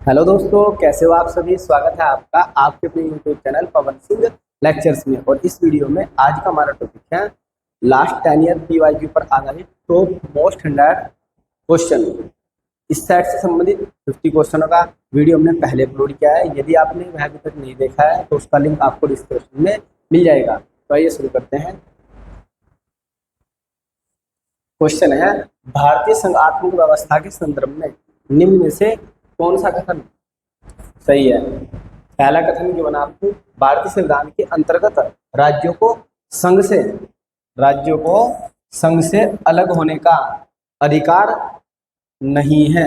Hello दोस्तों, कैसे हो आप सभी। स्वागत है आपका आपके अपने YouTube channel Pawan Singh lectures में। और इस वीडियो में आज का हमारा टॉपिक है लास्ट 10 ईयर पीवाईक्यू पर आधारित टॉप मोस्ट 100 क्वेश्चन। इस सेट से संबंधित 50 क्वेश्चनों का वीडियो हमने पहले अपलोड किया है। यदि आपने वह अभी तक नहीं देखा है तो उसका लिंक आपको डिस्क्रिप्शन में मिल जाएगा। तो आइए शुरू करते हैं। क्वेश्चन है, भारतीय संघात्मक व्यवस्था के संदर्भ में निम्न में से कौन सा कथन सही है। पहला कथन जो बना आपको, भारतीय संविधान के अंतर्गत राज्यों को संघ से अलग होने का अधिकार नहीं है।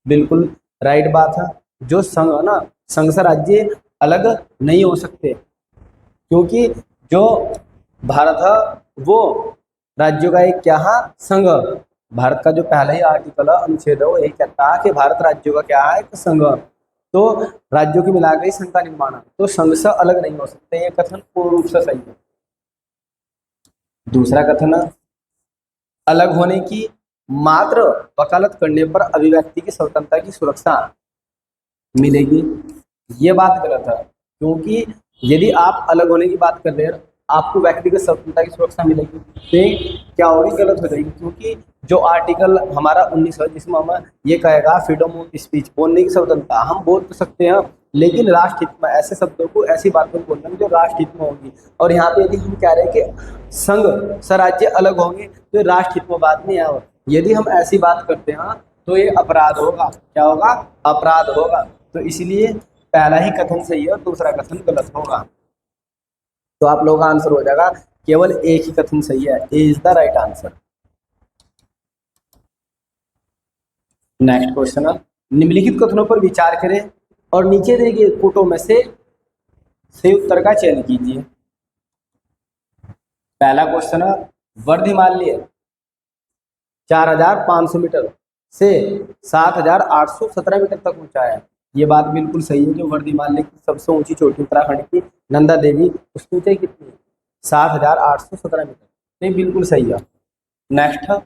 बिल्कुल राइट बात है। जो संघ है ना, संघ से राज्य अलग नहीं हो सकते, क्योंकि जो भारत है वो राज्यों का एक क्या है, संघ। भारत का जो पहला ही आर्टिकल है, अनुच्छेद है, वो यही कहता है कि भारत राज्यों का क्या है, एक संघ। तो राज्यों की मिलाकर ही संघ का निर्माण है, तो संघ से अलग नहीं हो सकते। ये कथन पूर्ण रूप से सही है। दूसरा कथन है, अलग होने की मात्र वकालत करने पर अभिव्यक्ति की स्वतंत्रता की सुरक्षा मिलेगी। ये बात गलत है, क्योंकि यदि आप अलग होने की बात कर रहे हैं, आपको व्यक्तिगत स्वतंत्रता की सुरक्षा मिलेगी, तो क्या होगी, गलत हो जाएगी। क्योंकि जो आर्टिकल हमारा 19 है, जिसमें हम ये कहेगा फ्रीडम ऑफ स्पीच, बोलने की स्वतंत्रता, हम बोल तो सकते हैं, लेकिन राष्ट्रहित में ऐसे शब्दों को, ऐसी बातों को बोलना जो राष्ट्रहित में होगी। और यहाँ पे यदि हम कह रहे हैं कि संघ स्वराज्य अलग होंगे, तो राष्ट्रहित में बात नहीं है। यदि हम ऐसी बात करते हैं तो ये अपराध होगा। क्या होगा? अपराध होगा। तो इसलिए पहला ही कथन सही है और दूसरा कथन गलत होगा। तो आप लोगों का आंसर हो जाएगा केवल एक ही कथन सही है। A is the right answer. Next question है, निम्नलिखित कथनों पर विचार करें और नीचे दिए गए कोटों में से सही उत्तर का चयन कीजिए। पहला क्वेश्चन है, वर्ध हिमालय 4500 मीटर से 7817 मीटर तक ऊंचा है। ये बात बिल्कुल सही है। जो वर्ध हिमालय की सबसे ऊंची चोटी उत्तराखंड की नंदा देवी, उसकी ऊंचाई कितनी है? 7817 मीटर। ये बिल्कुल सही है। नेक्स्ट है,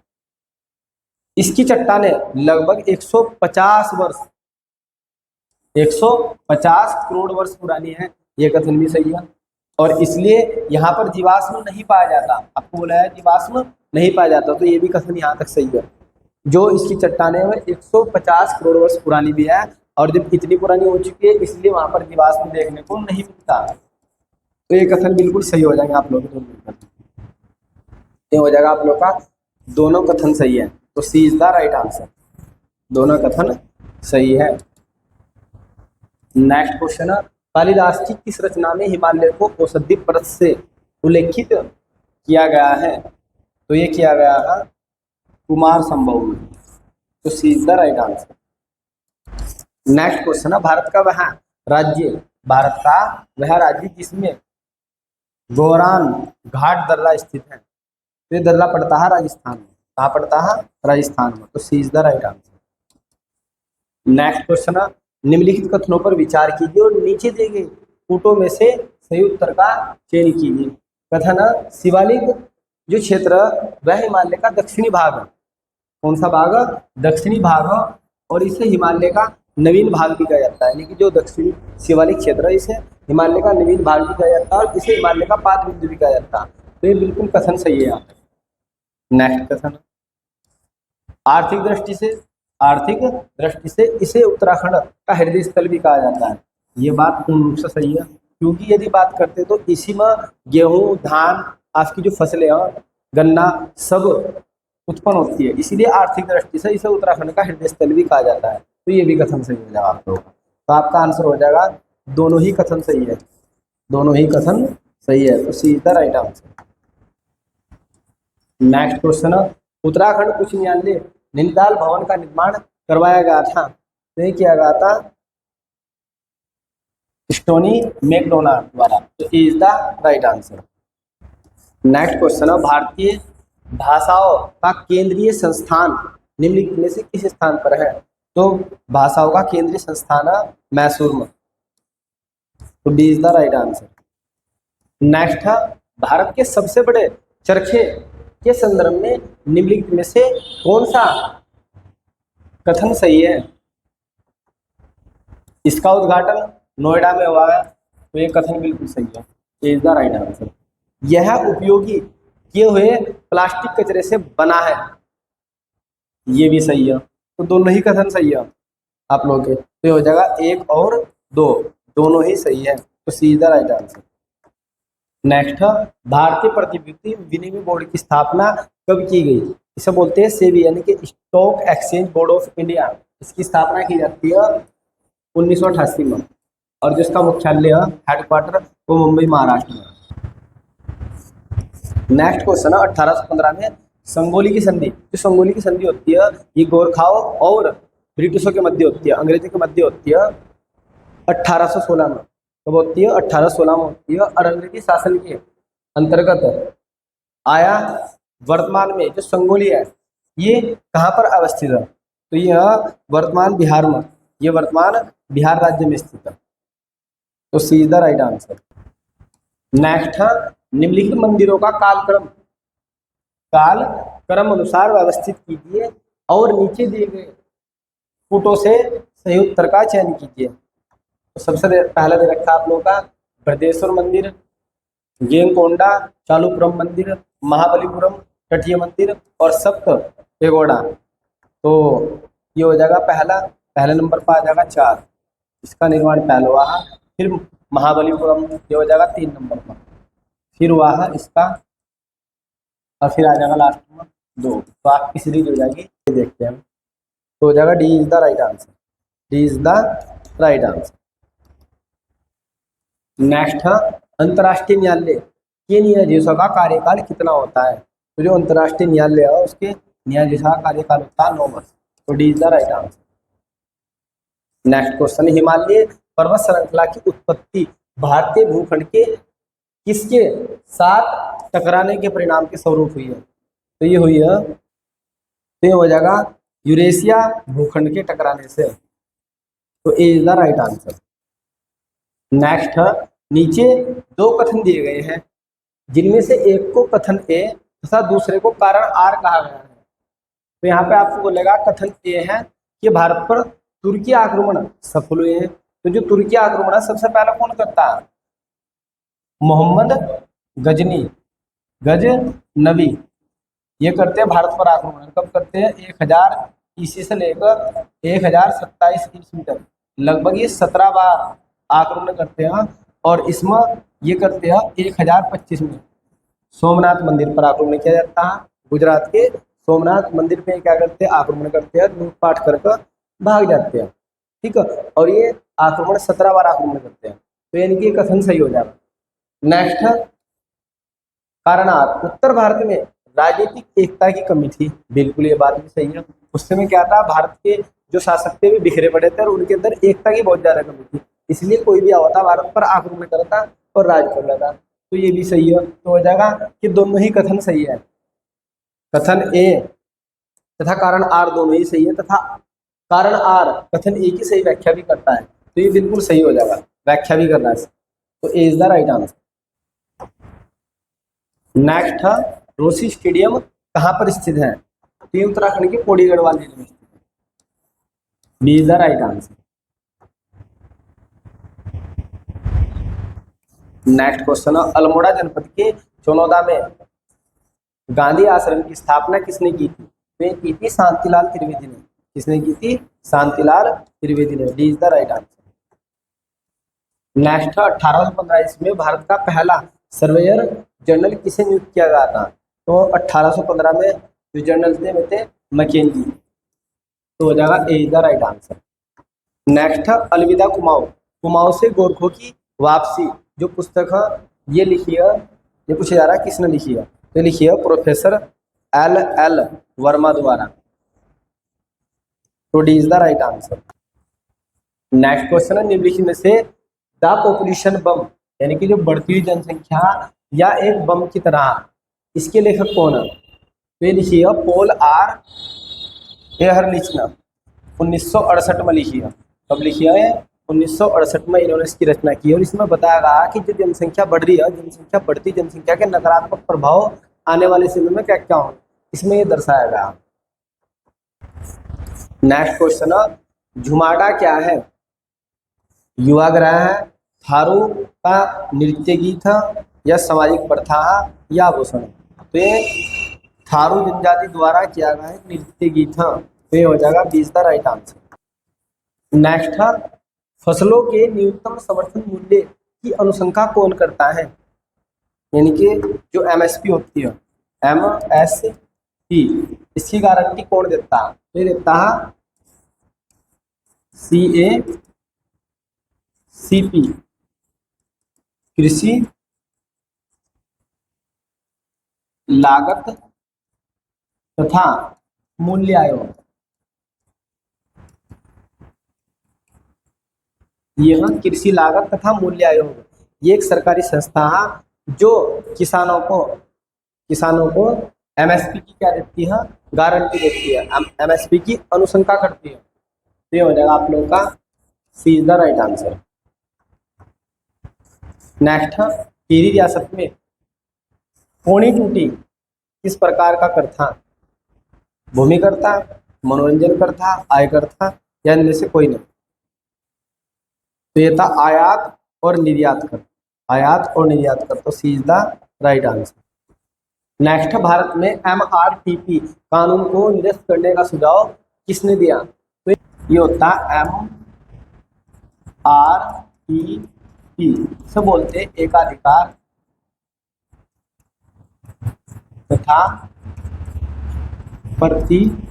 इसकी चट्टानें लगभग 150 करोड़ वर्ष पुरानी है। ये कथन भी सही है। और इसलिए यहाँ पर जीवाश्म नहीं पाया जाता। आपको बोला है जीवाश्म नहीं पाया जाता, तो ये भी कथन यहाँ तक सही है। जो इसकी चट्टानें हैं 150 करोड़ वर्ष पुरानी भी है, और जब इतनी पुरानी हो चुकी है, इसलिए वहां पर जीवाश्म देखने को नहीं मिलता। तो ये कथन बिल्कुल सही हो जाएगा आप लोग के। ये हो जाएगा आप लोग का, दोनों कथन सही है। तो C is the right answer. दोनों कथन सही है। नेक्स्ट क्वेश्चन है, कालिदास की किस रचना में हिमालय को औषधि परत से उल्लेखित किया गया है? तो ये किया गया है कुमार संभव में। तो C is the right answer. Next question है, भारत का वह राज्य जिसमें गोरान घाट दर्रा स्थित है। तो ये दर्रा पड़ता है राजस्थान में। कहाँ पड़ता है? राजस्थान में। तो C is the right answer. Next question है, निम्नलिखित कथनों पर विचार कीजिए और नीचे दिए गए कोटों में से सही उत्तर का चयन कीजिए। कथन है, शिवालिक जो क्षेत्र वह हिमालय का दक्षिणी भाग है। कौन सा भाग? दक्षिणी भाग है। और इसे हिमालय का नवीन भाग भी कहा जाता है। यानी कि जो दक्षिणी शिवालिक क्षेत्र है, इसे हिमालय का नवीन भाग भी कहा जाता है, और इसे हिमालय का पाद बिंदु भी कहा जाता है। तो ये बिल्कुल कथन सही है यहाँ पे। नेक्स्ट कथन, आर्थिक दृष्टि से इसे उत्तराखंड का हृदय स्थल भी कहा जाता है। ये बात पूर्ण रूप से सही है, क्योंकि यदि बात करते तो इसी में गेहूं, धान, आपकी जो फसलें हैं, गन्ना, सब उत्पन्न होती है। इसीलिए आर्थिक दृष्टि से इसे उत्तराखंड का हृदय स्थल भी कहा जाता है। तो ये भी कथन सही हो जाएगा आप लोगों का। तो आपका आंसर हो जाएगा, दोनों ही कथन सही है। दोनों ही कथन सही है। तो C is the right answer. Next question है, उत्तराखंड उच्च न्यायालय नैनीताल भवन का निर्माण करवाया गया था। तो किया गया था स्टोनी मैकडोनाल्ड द्वारा। तो is the right answer. Next question है, भारतीय भाषाओं का केंद्रीय संस्थान निम्नलिखित में से किस स्थान पर है? तो भाषाओं का केंद्रीय संस्थान है मैसूर में। तो D is the right answer. Next है, भारत के सबसे बड़े चरखे के संदर्भ में निम्नलिखित में से कौन सा कथन सही है? इसका उद्घाटन नोएडा में हुआ है, तो ये कथन बिल्कुल सही है, इज द राइट आंसर। यह उपयोगी किए हुए प्लास्टिक कचरे से बना है, ये भी सही है, तो दोनों ही कथन सही है आप लोगों के, तो ये हो जाएगा 1 और 2, दोनों ही सही है, तो C is the right answer. Next, भारतीय प्रतिभूति विनिमय बोर्ड की स्थापना कब की गई? इसे बोलते हैं सेबी यानी कि stock exchange board of India. इसकी स्थापना की जाती है 1988 में, और जिसका मुख्यालय हेडक्वार्टर वो मुंबई महाराष्ट्र में। नेक्स्ट क्वेश्चन है 1815 में संगोली की संधि, जो संगोली की संधि होती है ये गोरखाओं और ब्रिटिशों के मध्य होती है, अंग्रेजों के मध्य होती है 1816 में। कब होती है? 1816 में होती है, और अंग्रेजी शासन के अंतर्गत आया। वर्तमान में जो संगोली है ये कहाँ पर अवस्थित है? तो यह वर्तमान बिहार में, ये वर्तमान बिहार राज्य में स्थित है, तो C is the right answer. Next है निम्नलिखित मंदिरों का कालक्रम अनुसार व्यवस्थित कीजिए और नीचे दिए गए फुटों से सही उत्तर का चयन कीजिए। तो सबसे पहला दे रखा आप लोगों का बृहदेश्वर मंदिर, गेंगकोंडा, चालुपुरम मंदिर, महाबलीपुरम तटीय मंदिर और सप्त पेगोडा। तो ये हो जाएगा पहले नंबर पर आ जाएगा 4, इसका निर्माण पहले हुआ है। फिर महाबलीपुरम ये हो जाएगा 3 नंबर पर, फिर हुआ है इसका, और फिर आ जाएगा लास्ट में 2। तो आपकी सीरीज हो जाएगी, ये देखते हैं। तो हो जाएगा D is the right answer, D is the right answer. Next है अंतर्राष्ट्रीय न्यायालय के न्यायाधीशों का कार्यकाल कितना होता है? तो जो अंतर्राष्ट्रीय न्यायालय है उसके न्यायाधीश का कार्यकाल होता है 9 वर्ष, तो D is the right answer. Next question, Himalaya पर्वत श्रृंखला की उत्पत्ति भारतीय भूखंड के किसके साथ टकराने के परिणाम के स्वरूप हुई है? तो ये हुई है, तो ये हो जाएगा यूरेशिया भूखंड के टकराने से, तो A is the right answer. Next है नीचे 2 कथन दिए गए हैं, जिनमें से एक को कथन ए तथा दूसरे को कारण आर कहा गया है। तो यहाँ पे आपको बोलेगा कथन ए है कि भारत पर तुर्की आक्रमण सफल हुए हैं। तो जो तुर्की आक्रमण है सबसे पहले कौन करता है? मोहम्मद गजनवी, ये करते हैं भारत पर आक्रमण। कब करते हैं? 1000 ईसी से लेकर 1027 ईस्वी तक, लगभग ये 17 बार आक्रमण करते हैं। और इसमें ये करते हैं 1025 में सोमनाथ मंदिर पर आक्रमण किया जाता है। गुजरात के सोमनाथ मंदिर पे क्या करते हैं? आक्रमण करते हैं, लूटपाट करके भाग जाते हैं, ठीक है। और ये आक्रमण 17 बार आक्रमण करते हैं, तो यानी कि कथन सही हो जाएगा। नेक्स्ट है कारणार्थ, उत्तर भारत में राजनीतिक एकता की कमी थी, बिल्कुल ये बात भी सही है। उस समय क्या था, भारत के जो शासक थे वे बिखरे पड़े थे और उनके अंदर एकता की बहुत ज्यादा कमी थी, इसलिए कोई भी आता भारत पर आक्रमण करता और राज कर लेता, तो ये भी सही है। तो हो जाएगा कि दोनों ही कथन सही है, कथन ए तथा कारण आर दोनों ही सही है, तथा कारण आर कथन ए की सही व्याख्या भी करता है, तो ये बिल्कुल सही हो जाएगा, व्याख्या भी करना है, तो A is the right answer. Next है रोसी स्टेडियम कहाँ पर स्थित है? तो ये उत्तराखंड के पौड़ी गढ़वाल जिले में स्थित है, B is the right answer. Next question है अल्मोड़ा जनपद के चौनौदा में गांधी आश्रम की स्थापना किसने की थी? तो ये की थी शांतिलाल त्रिवेदी ने। किसने की थी? शांतिलाल त्रिवेदी ने, D is the right answer. Next 1815 ईस्वी में भारत का पहला सर्वेयर जनरल किसे नियुक्त किया गया था? तो 1815 में जो जनरल थे मैकेंजी, तो हो जाएगा A is the right answer. Next अलविदा कुमाऊं, कुमाऊं से गोरखों की वापसी जो पुस्तक है ये लिखी है, ये पूछा जा रहा है किसने लिखी है? तो लिखी है प्रोफेसर एल वर्मा द्वारा, तो D is the right answer. Next question है निम्नलिखित में से द पॉपुलेशन बम यानी कि जो बढ़ती हुई जनसंख्या या एक बम की तरह, इसके लेखक कौन है? तो ये लिखी है पॉल आर एहरलिचना, 1968 में लिखी है। कब लिखी है? 1968 में इन्होंने इसकी रचना की, और इसमें बताया गया कि जो जनसंख्या बढ़ रही है, जनसंख्या बढ़ती जनसंख्या के नकारात्मक प्रभाव आने वाले समय में क्या क्या हो, इसमें ये दर्शाया गया। नेक्स्ट क्वेश्चन है झुमाडा क्या है? युवाग्रह है, थारू का नृत्य गीत है, या सामाजिक प्रथा या आभूषण। तो ये थारू जनजाति द्वारा किया गया है नृत्य गीत है, तो ये हो जाएगा 20 द राइट आंसर। नेक्स्ट है, फसलों के न्यूनतम समर्थन मूल्य की अनुशंसा कौन करता है? यानी कि जो एमएसपी होती है, एमएसपी, इसकी गारंटी कौन देता है? ये देता है सीएसीपी, कृषि लागत तथा मूल्य आयोग। यह कृषि लागत तथा मूल्य आयोग ये एक सरकारी संस्था है जो किसानों को एमएसपी की क्या देती है? गारंटी देती है, एमएसपी की अनुशंसा करती है। तो ये हो जाएगा आप लोगों का C is the right answer. Next है, टिहरी रियासत में पौनी टूटी किस प्रकार का कर था? भूमि कर था, मनोरंजन कर था, आय कर था, या इनमें से कोई नहीं। तो ये था आयात और निर्यात कर, आयात और निर्यात कर, तो C is the right answer. Next, Bharat में एमआरटीपी कानून को निरस्त करने का सुझाव किसने दिया? तो ये होता है एमआरटीपी से बोलते एकाधिकार तथा प्रतिबंधात्मक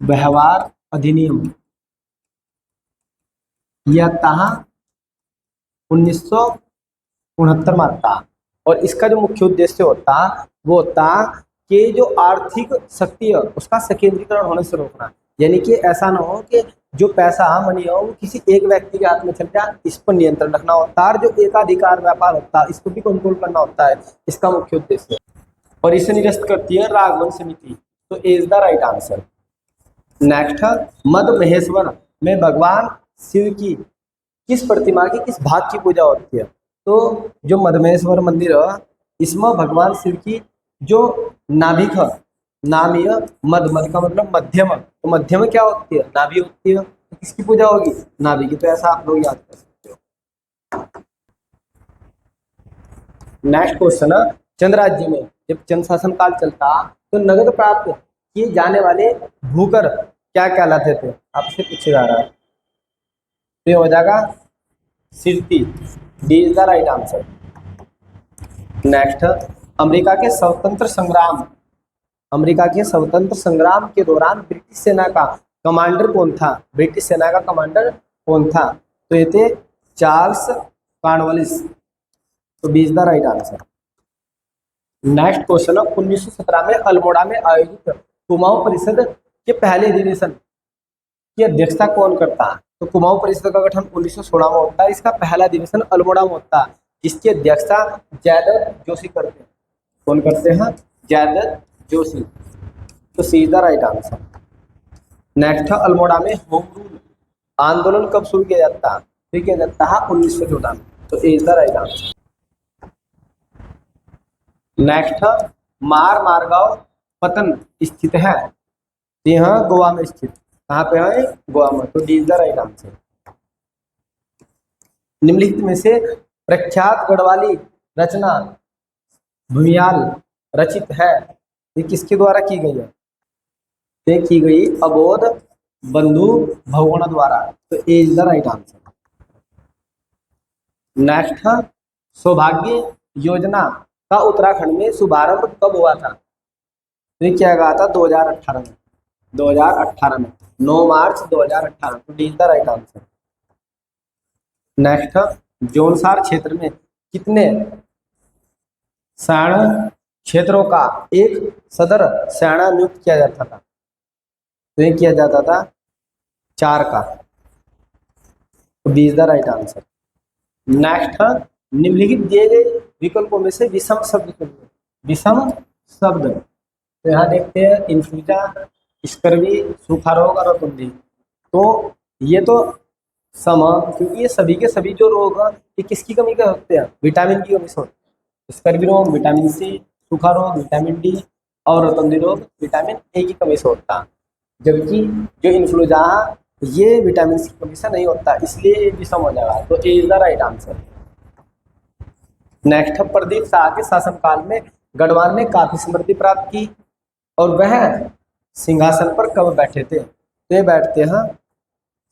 व्यवहार अधिनियम, यह था 1969 में आता। और इसका जो मुख्य उद्देश्य होता वो होता कि जो आर्थिक शक्ति है उसका संकेंद्रीकरण होने से रोकना। यानी कि ऐसा ना हो कि जो पैसा मनी हो वो किसी एक व्यक्ति के हाथ में चल जाए, इस पर नियंत्रण रखना होता है। जो एकाधिकार व्यापार होता है इसको भी कंट्रोल करना होता है, इसका मुख्य उद्देश्य। और इसे निरस्त करती है राघवन समिति, तो A is the right answer. Next, Madhmaheshwar में भगवान शिव की किस प्रतिमा की किस भाग की पूजा होती है? तो जो मधमेश्वर मंदिर है इसमें भगवान शिव की जो नाभिक है, नाभि है, मध का मतलब मध्यम, तो मध्यम में क्या होती है? नाभि होती है। तो किसकी पूजा होगी? नाभि की। तो ऐसा आप लोग याद कर सकते हो। नेक्स्ट क्वेश्चन है, चंद राज्य में जब चंद शासन काल चलता तो नगद प्राप्त किए जाने वाले भूकर क्या कहलाते थे? आपसे पूछा जा रहा है। तो ये हो जाएगा सिरती, D is the right answer. Next, America के स्वतंत्र संग्राम के दौरान ब्रिटिश सेना का कमांडर कौन था? ब्रिटिश सेना का कमांडर कौन था? तो ये थे चार्ल्स कॉर्नवालिस, तो B is the right answer. Next question है, 1917 में अल्मोड़ा में आयोजित कुमाऊं परिषद के पहले अधिवेशन की अध्यक्षता कौन करता है? तो कुमाऊं परिषद का गठन 1916 में होता है। इसका पहला अधिवेशन अल्मोड़ा में होता है, जिसकी अध्यक्षता जयदत्त जोशी करते हैं। कौन करते हैं? जयदत्त जोशी, तो C is the right answer. Next, Almora में होम रूल आंदोलन कब शुरू किया जाता है? तो किया जाता है 1914 में, तो A is the right answer. Next, Margao पतन स्थित है? जी हाँ, गोवा में स्थित। कहाँ पे है? गोवा में, तो D is the right answer. निम्नलिखित में से प्रख्यात गढ़वाली रचना भूमियाल रचित है, ये किसके द्वारा की गई है? ये की गई अबोध बंधु भगवान द्वारा, तो A is the right answer. Next, Saubhagya Yojana का उत्तराखंड में शुभारंभ कब हुआ था? तो ये क्या कहा था? 2018 में, 9 मार्च 2018, तो D is the right answer. Next, Jaunsar क्षेत्र में कितने सेना क्षेत्रों का एक सदर सेना नियुक्त किया जाता था? तो ये किया जाता था 4 का, तो B is the right answer. Next, निम्नलिखित दिए गए विकल्पों में से विषम शब्द चुनिए। विषम शब्द, तो यहाँ देखते हैं इन्फ्लुएंजा, स्कर्वी, सूखा रोग और रतुंधी। तो ये तो सम, क्योंकि ये सभी के सभी जो रोग हैं ये किसकी कमी के होते हैं? विटामिन की कमी से होते हैं। स्कर्वी रोग विटामिन सी, सूखा रोग विटामिन डी, और रतुंधी रोग विटामिन ए की कमी से होता है, जबकि जो इन्फ्लुएंजा ये विटामिन सी की कमी से नहीं होता, इसलिए ये भी सम हो जाएगा। तो A is the right answer. Next है, प्रदीप शाह के शासनकाल में गढ़वाल ने काफी समृद्धि प्राप्त की और वह सिंहासन पर कब बैठे थे? तो ये बैठते हैं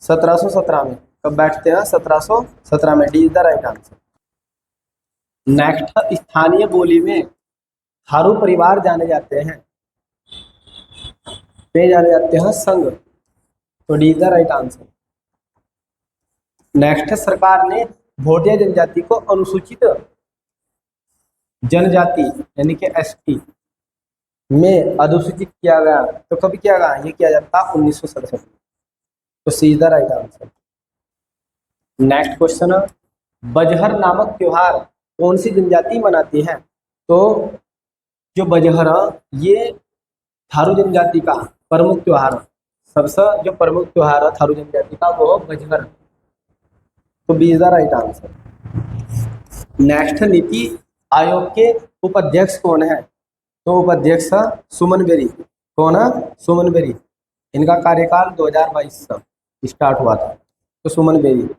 1717 में। कब बैठते हैं? 1717 में। D is the right answer. Next, स्थानीय बोली में थारू परिवार जाने जाते हैं, वे जाने जाते हैं संघ। तो D is the right answer. Next, सरकार ने भोटिया जनजाति को अनुसूचित जनजाति यानी कि एसटी में अधिसूचित किया गया। तो कभी किया गया? ये किया जाता 1967 में। तो C is the right answer. Next question, बजहर नामक त्योहार कौन सी जनजाति मनाती है? तो जो बजहर ये थारू जनजाति का प्रमुख त्योहार, सबसे जो प्रमुख त्योहार है थारू जनजाति का वो बजहर। तो B is the right answer. Next, NITI Aayog के उपाध्यक्ष कौन है? तो उपाध्यक्ष सुमन बेरी। कौन है? सुमन बेरी। इनका कार्यकाल 2022 से स्टार्ट हुआ था। तो सुमन बेरी।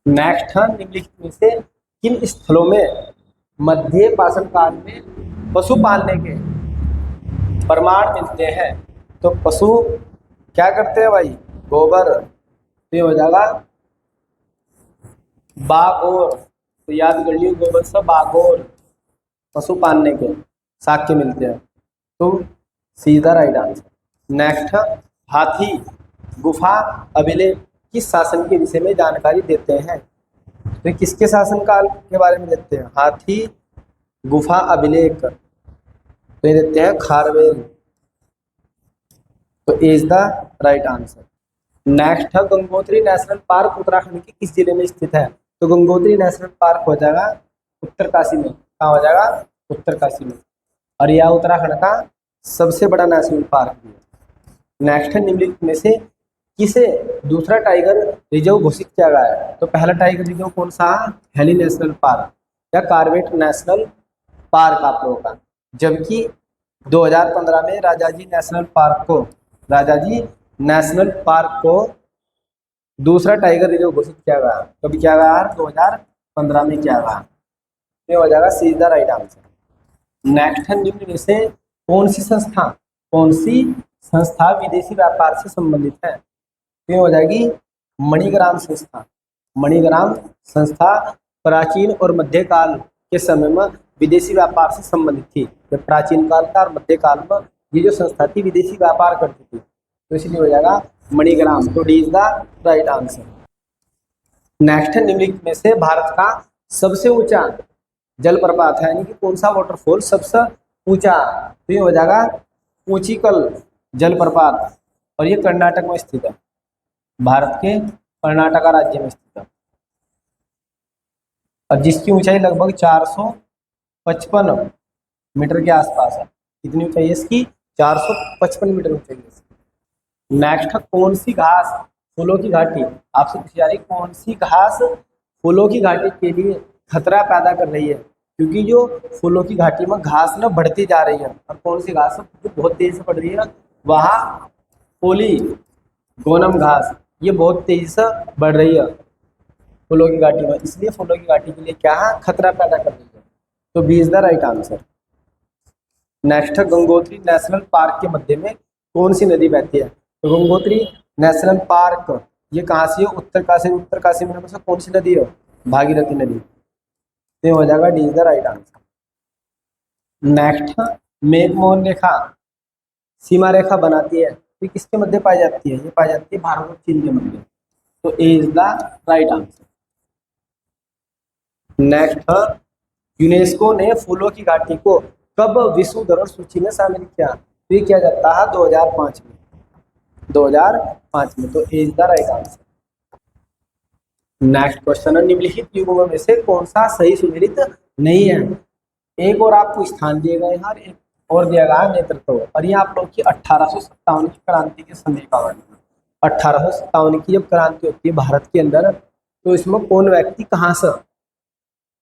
नेक्स्ट है, निम्नलिखित में से किन स्थलों में मध्य पाषाण काल में पशु पालने के प्रमाण मिलते हैं? तो पशु क्या करते हैं भाई? गोबर। तो ये हो जाएगा बागोर। तो याद कर लियो, गोबर से बागोर पशु पालने के साक्ष्य मिलते हैं। तो सीधा राइट आंसर। नेक्स्ट, हाथी गुफा अभिलेख किस शासन के विषय में जानकारी देते हैं? तो किसके शासनकाल के बारे में देते हैं? हाथी गुफा अभिलेख। तो ये देते हैं खारवेल। तो is the right answer. Next है, गंगोत्री नेशनल पार्क उत्तराखंड के किस जिले में स्थित है? तो गंगोत्री नेशनल पार्क हो जाएगा उत्तरकाशी में। कहाँ हो जाएगा? उत्तरकाशी में। और यह उत्तराखंड का सबसे बड़ा नेशनल पार्क भी है। नेक्स्ट है, निम्नलिखित में से किसे दूसरा टाइगर रिजर्व घोषित किया गया है? तो पहला टाइगर रिजर्व कौन सा? हेली नेशनल पार्क या कार्बेट नेशनल पार्क आप लोगों का। जबकि 2015 में राजाजी नेशनल पार्क को दूसरा टाइगर रिजर्व घोषित किया गया। कभी किया गया? 2015 में किया गया। ये हो जाएगा see the right answer. Next है, निम्न में से कौन सी संस्था विदेशी व्यापार से संबंधित है? ये हो जाएगी मणिग्राम संस्था। मणिग्राम संस्था प्राचीन और मध्यकाल के समय में विदेशी व्यापार से संबंधित थी। जब प्राचीन काल का और मध्यकाल में ये जो संस्था थी विदेशी व्यापार करती थी, तो इसलिए हो जाएगा मणिग्राम। तो D is the right answer. Next है, निम्नलिखित में से भारत का सबसे ऊंचा जलप्रपात है, यानी कि कौन सा वाटरफॉल सबसे ऊंचा? तो ये हो जाएगा ऊंचीकल जलप्रपात, और ये कर्नाटक में स्थित है। भारत के कर्नाटका राज्य में स्थित है और जिसकी ऊंचाई लगभग 455 मीटर के आसपास है। कितनी ऊंचाई है इसकी? 455 मीटर ऊंचाई है। नेक्स्ट, कौन सी घास फूलों की घाटी, आपसे पूछी जा रही कौन सी घास फूलों की घाटी के लिए खतरा पैदा कर रही है? क्योंकि जो फूलों की घाटी में घास ना बढ़ती जा रही है, और कौन सी घास जो बहुत तेजी से बढ़ रही है वहाँ पॉलीगोनम घास, ये बहुत तेजी से बढ़ रही है फूलों की घाटी में, इसलिए फूलों की घाटी के लिए क्या है? खतरा पैदा कर रही है। तो B is the right answer. Next, Gangotri national park के मध्य में कौन सी नदी बहती है? तो गंगोत्री नेशनल पार्क ये कहाँ से है? उत्तरकाशी में से कौन सी नदी है? भागीरथी नदी। तो हो जाएगा D is the right answer. Next, McMahon रेखा सीमा रेखा बनाती है, तो किसके मध्य पाई जाती है? ये पाई जाती है भारत और चीन के मध्य। तो A is the right answer. Next, UNESCO ने फूलों की घाटी को कब विश्व धरोहर सूची में शामिल किया? तो ये किया जाता है 2005 में। 2005 में। तो A is the right answer. Next question है, निम्नलिखित युगों में से कौन सा सही सुमेलित नहीं है? एक और आपको स्थान दिए गए हैं, एक और दिया गया नेतृत्व, और ये आप लोग की 1857 की क्रांति के समय का वर्णन। 1857 की जब क्रांति होती है भारत के अंदर, तो इसमें कौन व्यक्ति कहाँ से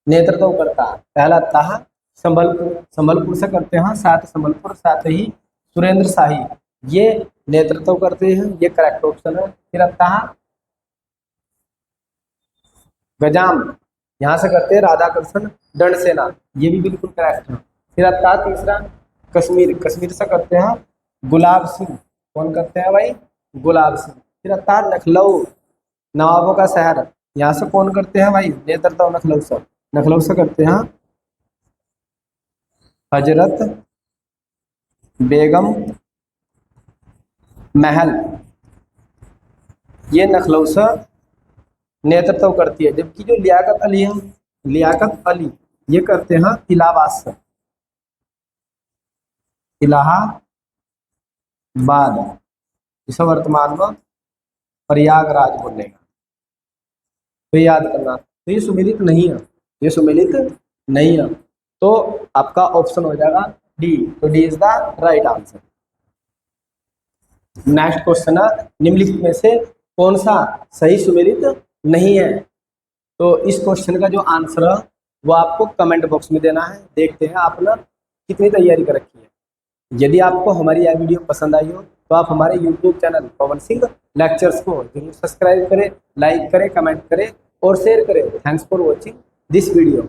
नेतृत्व करता है? पहला था संबलपुर, संबलपुर से करते हैं साथ संबलपुर, साथ ही सुरेंद्र शाही, ये नेतृत्व करते हैं, ये करेक्ट ऑप्शन है। फिर आता है गजाम, यहाँ से करते हैं राधाकृष्ण दंड सेना, ये भी बिल्कुल करेक्ट है। फिर आता है तीसरा कश्मीर, कश्मीर से करते हैं गुलाब सिंह, कौन करते हैं भाई, गुलाब सिंह। फिर आता है लखनऊ, नवाबों का शहर, यहाँ से कौन करते हैं भाई, नेतृत्व लखनऊ से, लखनऊ से करते हैं हजरत बेगम महल, ये लखनऊ से नेतृत्व करती है। जबकि जो लियाकत अली है, लियाकत अली, ये करते हैं इलाहाबाद से, इलाहाबाद, इसे वर्तमान में प्रयागराज बोलेगा, तो याद करना। तो ये सुमेलित नहीं है, ये सुमेलित नहीं है, तो आपका ऑप्शन हो जाएगा डी, तो D is the right answer. Next question है, निम्नलिखित में से कौन सा सही सुमेलित नहीं है। तो इस क्वेश्चन का जो आंसर है वो आपको कमेंट बॉक्स में देना है। देखते हैं आपने कितनी तैयारी कर रखी है। यदि आपको हमारी यह वीडियो पसंद आई हो तो आप हमारे YouTube channel Pawan Singh lectures को जरूर सब्सक्राइब करें, लाइक करें, कमेंट करें और शेयर करें। Thanks for watching this video.